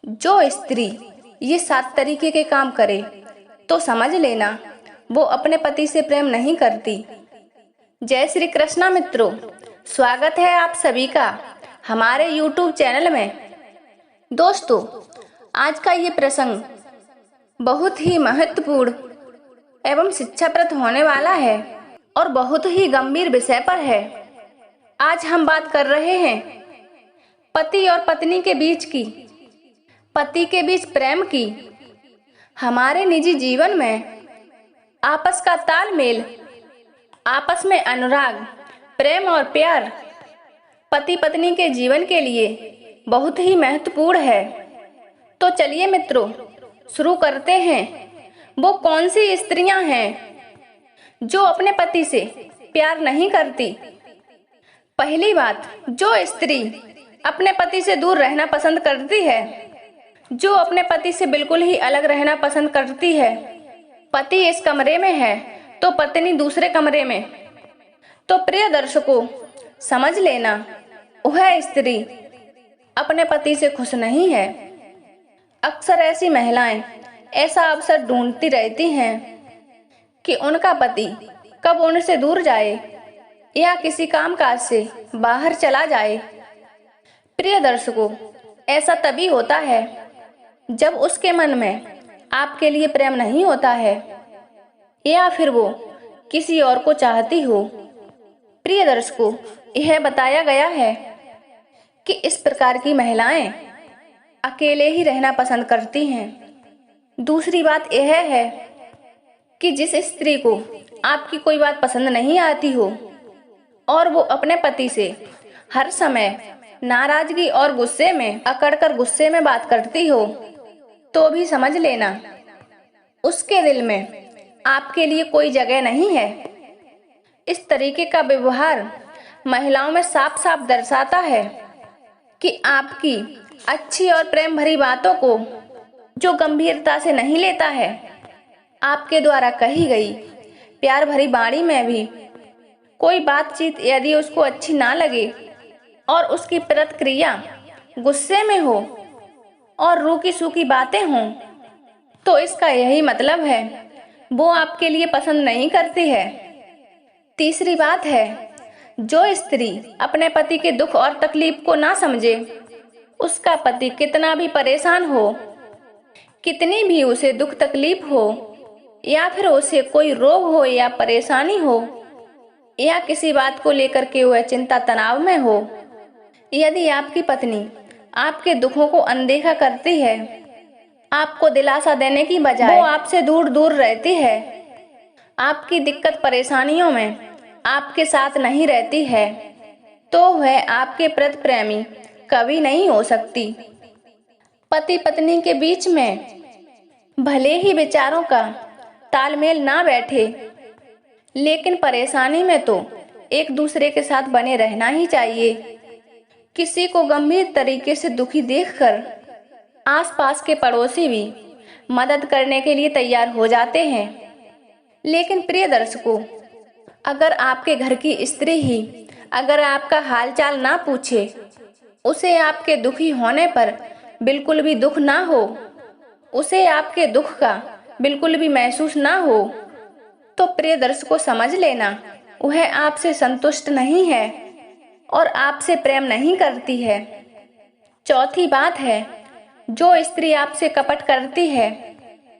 जो स्त्री ये 7 तरीके के काम करे तो समझ लेना वो अपने पति से प्रेम नहीं करती। जय श्री कृष्णा मित्रों, स्वागत है आप सभी का हमारे YouTube चैनल में। दोस्तों, आज का ये प्रसंग बहुत ही महत्वपूर्ण एवं शिक्षाप्रद होने वाला है और बहुत ही गंभीर विषय पर है। आज हम बात कर रहे हैं पति और पत्नी के बीच की, पति के बीच प्रेम की। हमारे निजी जीवन में आपस का तालमेल, आपस में अनुराग, प्रेम और प्यार पति पत्नी के जीवन के लिए बहुत ही महत्वपूर्ण है। तो चलिए मित्रों, शुरू करते हैं। वो कौन सी स्त्रियां हैं जो अपने पति से प्यार नहीं करती? पहली बात, जो स्त्री अपने पति से दूर रहना पसंद करती है, जो अपने पति से बिल्कुल ही अलग रहना पसंद करती है। पति इस कमरे में है तो पत्नी दूसरे कमरे में। तो प्रिय दर्शकों, समझ लेना वह स्त्री अपने पति से खुश नहीं है। अक्सर ऐसी महिलाएं ऐसा अवसर ढूंढती रहती हैं कि उनका पति कब उनसे दूर जाए या किसी कामकाज से बाहर चला जाए। प्रिय दर्शकों, ऐसा तभी होता है जब उसके मन में आपके लिए प्रेम नहीं होता है या फिर वो किसी और को चाहती हो। प्रिय दर्शकों, यह बताया गया है कि इस प्रकार की महिलाएं अकेले ही रहना पसंद करती हैं। दूसरी बात यह है कि जिस स्त्री को आपकी कोई बात पसंद नहीं आती हो और वो अपने पति से हर समय नाराजगी और गुस्से में अकड़कर गुस्से में बात करती हो, तो भी समझ लेना उसके दिल में आपके लिए कोई जगह नहीं है। इस तरीके का व्यवहार महिलाओं में साफ साफ दर्शाता है कि आपकी अच्छी और प्रेम भरी बातों को जो गंभीरता से नहीं लेता है। आपके द्वारा कही गई प्यार भरी वाणी में भी कोई बातचीत यदि उसको अच्छी ना लगे और उसकी प्रतिक्रिया गुस्से में हो और रूखी सूखी बातें हों, तो इसका यही मतलब है वो आपके लिए पसंद नहीं करती है। तीसरी बात है, जो स्त्री अपने पति के दुख और तकलीफ को ना समझे, उसका पति कितना भी परेशान हो, कितनी भी उसे दुख तकलीफ हो या फिर उसे कोई रोग हो या परेशानी हो या किसी बात को लेकर के वह चिंता तनाव में हो, यदि आपकी पत्नी आपके दुखों को अनदेखा करती है, आपको दिलासा देने की बजाय वो आपसे दूर दूर रहती है, आपकी दिक्कत परेशानियों में आपके साथ नहीं रहती है, तो वह आपके प्रति प्रेमी कभी नहीं हो सकती। पति पत्नी के बीच में भले ही विचारों का तालमेल ना बैठे, लेकिन परेशानी में तो एक दूसरे के साथ बने रहना ही चाहिए। किसी को गंभीर तरीके से दुखी देखकर आसपास के पड़ोसी भी मदद करने के लिए तैयार हो जाते हैं। लेकिन प्रिय दर्शकों, अगर आपके घर की स्त्री ही अगर आपका हालचाल ना पूछे, उसे आपके दुखी होने पर बिल्कुल भी दुख ना हो, उसे आपके दुख का बिल्कुल भी महसूस ना हो, तो प्रिय दर्शकों समझ लेना वह आपसे संतुष्ट नहीं है और आपसे प्रेम नहीं करती है। चौथी बात है, जो स्त्री आपसे कपट करती है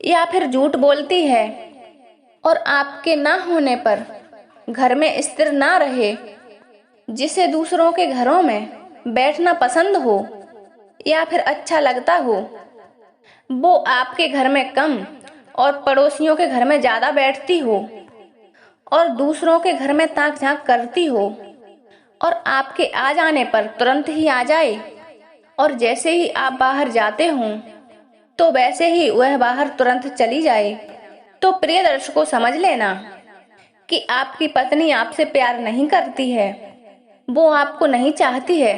या फिर झूठ बोलती है और आपके ना होने पर घर में स्थिर ना रहे, जिसे दूसरों के घरों में बैठना पसंद हो या फिर अच्छा लगता हो, वो आपके घर में कम और पड़ोसियों के घर में ज्यादा बैठती हो और दूसरों के घर में ताक झांक करती हो और आपके आ जाने पर तुरंत ही आ जाए और जैसे ही आप बाहर जाते हो तो वैसे ही वह बाहर तुरंत चली जाए, तो प्रिय दर्शकों समझ लेना कि आपकी पत्नी आपसे प्यार नहीं करती है, वो आपको नहीं चाहती है।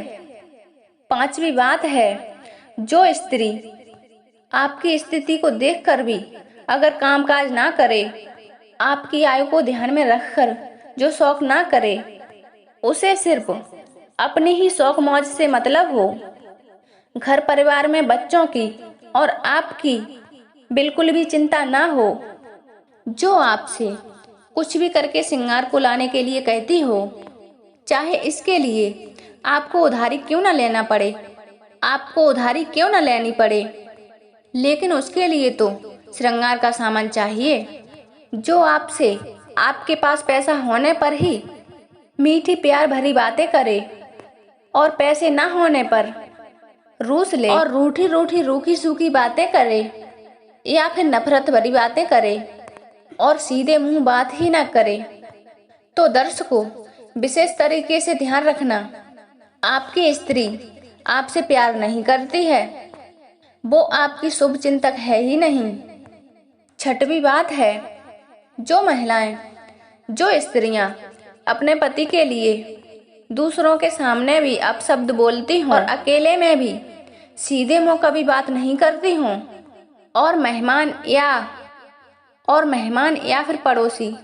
पांचवी बात है, जो स्त्री आपकी स्थिति को देखकर भी अगर कामकाज ना करे, आपकी आयु को ध्यान में रखकर जो शौक ना करे, उसे सिर्फ अपनी ही शौक मौज से मतलब हो, घर परिवार में बच्चों की और आपकी बिल्कुल भी चिंता ना हो। जो आपसे कुछ भी करके श्रृंगार को लाने के लिए कहती हो, चाहे इसके लिए आपको उधारी क्यों ना लेना पड़े, आपको उधारी क्यों ना लेनी पड़े, लेकिन उसके लिए तो श्रृंगार का सामान चाहिए। जो आपसे आपके पास पैसा होने पर ही मीठी प्यार भरी बातें करे और पैसे ना होने पर रूस ले और रूठी रूठी रूखी सूखी बातें करे, या फिर नफरत भरी बातें करे और सीधे मुंह बात ही ना करे, तो दर्शकों विशेष तरीके से ध्यान रखना, आपकी स्त्री आपसे प्यार नहीं करती है, वो आपकी शुभ चिंतक है ही नहीं। छठवीं बात है, जो महिलाएं, जो स्त्रियां अपने पति के लिए दूसरों के सामने भी अपशब्द बोलती हों और अकेले में भी सीधे मुंह कभी बात नहीं करती हों, और मेहमान या फिर पड़ोसी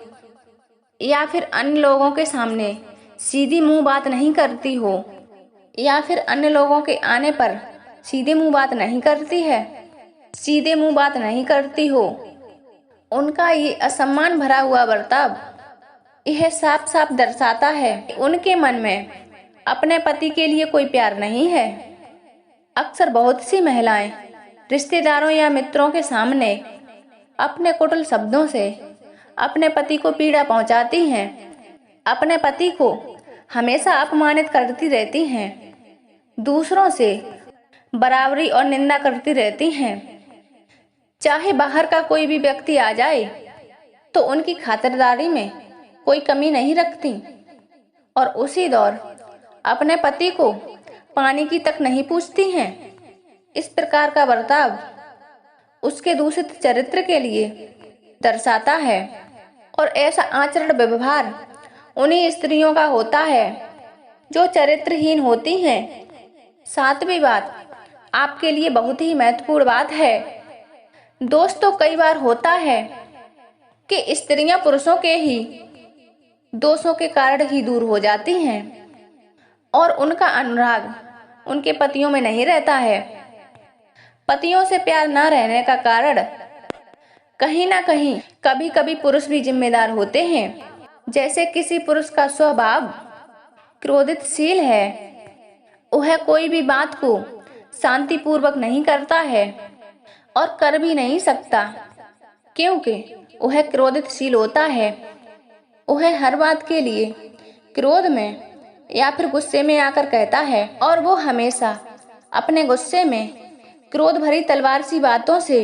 या फिर अन्य लोगों के सामने सीधी मुंह बात नहीं करती हो, या फिर अन्य लोगों के आने पर सीधे मुंह बात नहीं करती है, सीधे मुंह बात नहीं करती हो, उनका ये असम्मान भरा हुआ बर्ताव यह साफ साफ दर्शाता है उनके मन में अपने पति के लिए कोई प्यार नहीं है। अक्सर बहुत सी महिलाएं रिश्तेदारों या मित्रों के सामने अपने कुटिल शब्दों से अपने पति को पीड़ा पहुंचाती हैं, अपने पति को हमेशा अपमानित करती रहती हैं, दूसरों से बराबरी और निंदा करती रहती हैं। चाहे बाहर का कोई भी व्यक्ति आ जाए तो उनकी खातिरदारी में कोई कमी नहीं रखती, और उसी दौर अपने पति को पानी की तक नहीं पूछती हैं। इस प्रकार का बर्ताव उसके दूषित चरित्र के लिए दर्शाता है, और ऐसा आचरण व्यवहार उन्हीं स्त्रियों का होता है जो चरित्रहीन होती हैं। सातवीं बात आपके लिए बहुत ही महत्वपूर्ण बात है। दोस्तों, कई बार होता है कि स्त्रियां पुरुषों के ही दोषों के कारण ही दूर हो जाती हैं और उनका अनुराग उनके पतियों में नहीं रहता है। पतियों से प्यार न रहने का कारण कहीं ना कहीं कभी कभी पुरुष भी जिम्मेदार होते हैं। जैसे किसी पुरुष का स्वभाव क्रोधितशील है, वह कोई भी बात को शांतिपूर्वक नहीं करता है और कर भी नहीं सकता, क्योंकि वह क्रोधितशील होता है। वह हर बात के लिए क्रोध में या फिर गुस्से में आकर कहता है, और वो हमेशा अपने गुस्से में क्रोध भरी तलवार सी बातों से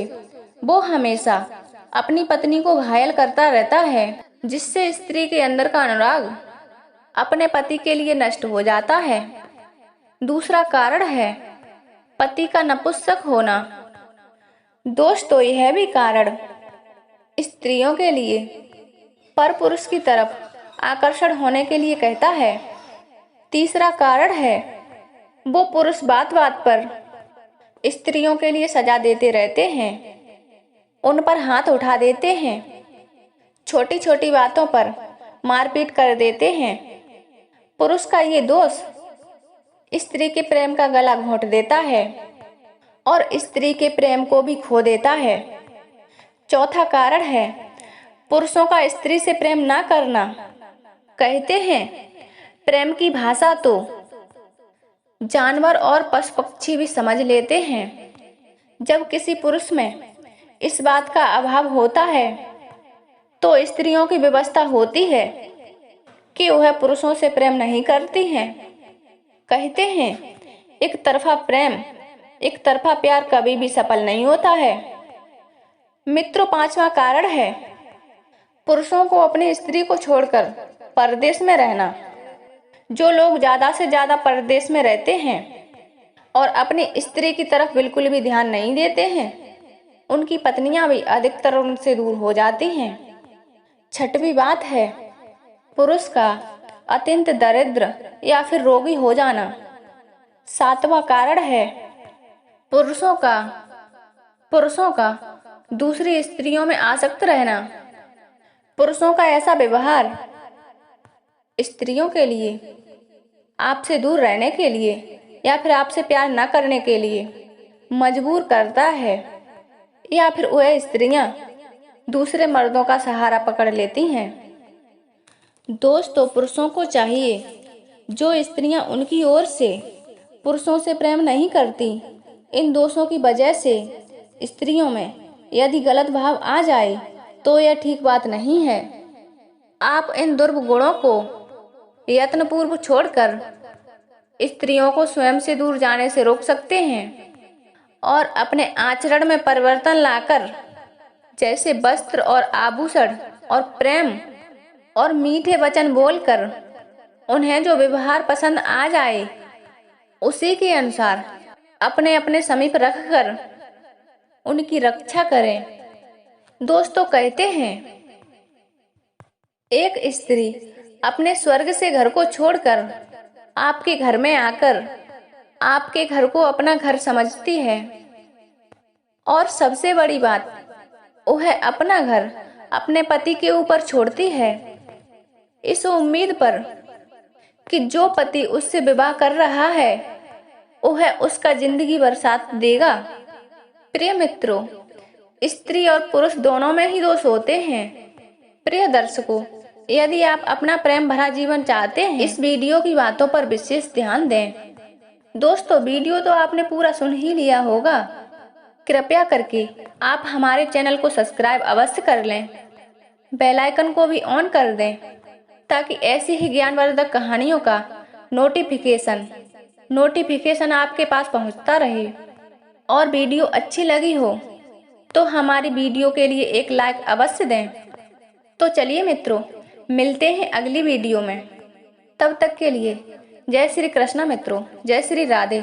वो हमेशा अपनी पत्नी को घायल करता रहता है, जिससे स्त्री के अंदर का अनुराग अपने पति के लिए नष्ट हो जाता है। दूसरा कारण है पति का नपुंसक होना। दोस्तों, यह भी कारण स्त्रियों के लिए पर पुरुष की तरफ आकर्षण होने के लिए कहता है। तीसरा कारण है वो पुरुष बात बात पर स्त्रियों के लिए सजा देते रहते हैं, उन पर हाथ उठा देते हैं, छोटी छोटी बातों पर मारपीट कर देते हैं। पुरुष का ये दोष स्त्री के प्रेम का गला घोंट देता है और स्त्री के प्रेम को भी खो देता है। चौथा कारण है पुरुषों का स्त्री से प्रेम ना करना। कहते हैं प्रेम की भाषा तो जानवर और पशु पक्षी भी समझ लेते हैं। जब किसी पुरुष में इस बात का अभाव होता है तो स्त्रियों की व्यवस्था होती है कि वह पुरुषों से प्रेम नहीं करती हैं। कहते हैं एक तरफा प्रेम, एक तरफा प्यार कभी भी सफल नहीं होता है। मित्रों, पांचवा कारण है पुरुषों को अपनी स्त्री को छोड़कर परदेश में रहना। जो लोग ज्यादा से ज्यादा परदेश में रहते हैं और अपनी स्त्री की तरफ बिल्कुल भी ध्यान नहीं देते हैं, उनकी पत्नियां भी अधिकतर उनसे दूर हो जाती हैं। छठवीं बात है पुरुष का अत्यंत दरिद्र या फिर रोगी हो जाना। सातवां कारण है पुरुषों का दूसरी स्त्रियों में आसक्त रहना। पुरुषों का ऐसा व्यवहार स्त्रियों के लिए आपसे दूर रहने के लिए या फिर आपसे प्यार न करने के लिए मजबूर करता है, या फिर वह स्त्रियां दूसरे मर्दों का सहारा पकड़ लेती हैं। दोस्तों, पुरुषों को चाहिए जो स्त्रियां उनकी ओर से पुरुषों से प्रेम नहीं करती, इन दोषों की वजह से स्त्रियों में यदि गलत भाव आ जाए तो यह ठीक बात नहीं है। आप इन दुर्गुणों को यत्नपूर्वक छोड़कर स्त्रियों को स्वयं से दूर जाने से रोक सकते हैं और अपने आचरण में परिवर्तन लाकर, जैसे वस्त्र और आभूषण और प्रेम और मीठे वचन बोलकर उन्हें जो व्यवहार पसंद आ जाए उसी के अनुसार अपने अपने समीप रखकर उनकी रक्षा करें। दोस्तों, कहते हैं एक स्त्री अपने स्वर्ग से घर को छोड़कर आपके घर में आकर आपके घर को अपना घर समझती है, और सबसे बड़ी बात, वह अपना घर अपने पति के ऊपर छोड़ती है इस उम्मीद पर कि जो पति उससे विवाह कर रहा है वह उसका जिंदगी भर साथ देगा। प्रिय मित्रों, स्त्री और पुरुष दोनों में ही दोष होते हैं। प्रिय दर्शकों, यदि आप अपना प्रेम भरा जीवन चाहते हैं, इस वीडियो की बातों पर विशेष ध्यान दें। दोस्तों, वीडियो तो आपने पूरा सुन ही लिया होगा। कृपया करके आप हमारे चैनल को सब्सक्राइब अवश्य कर लें, बेल आइकन को भी ऑन कर दें ताकि ऐसी ही ज्ञानवर्धक कहानियों का नोटिफिकेशन आपके पास पहुंचता रहे। और वीडियो अच्छी लगी हो तो हमारी वीडियो के लिए एक लाइक अवश्य दें। तो चलिए मित्रों, मिलते हैं अगली वीडियो में। तब तक के लिए जय श्री कृष्णा मित्रों, जय श्री राधे।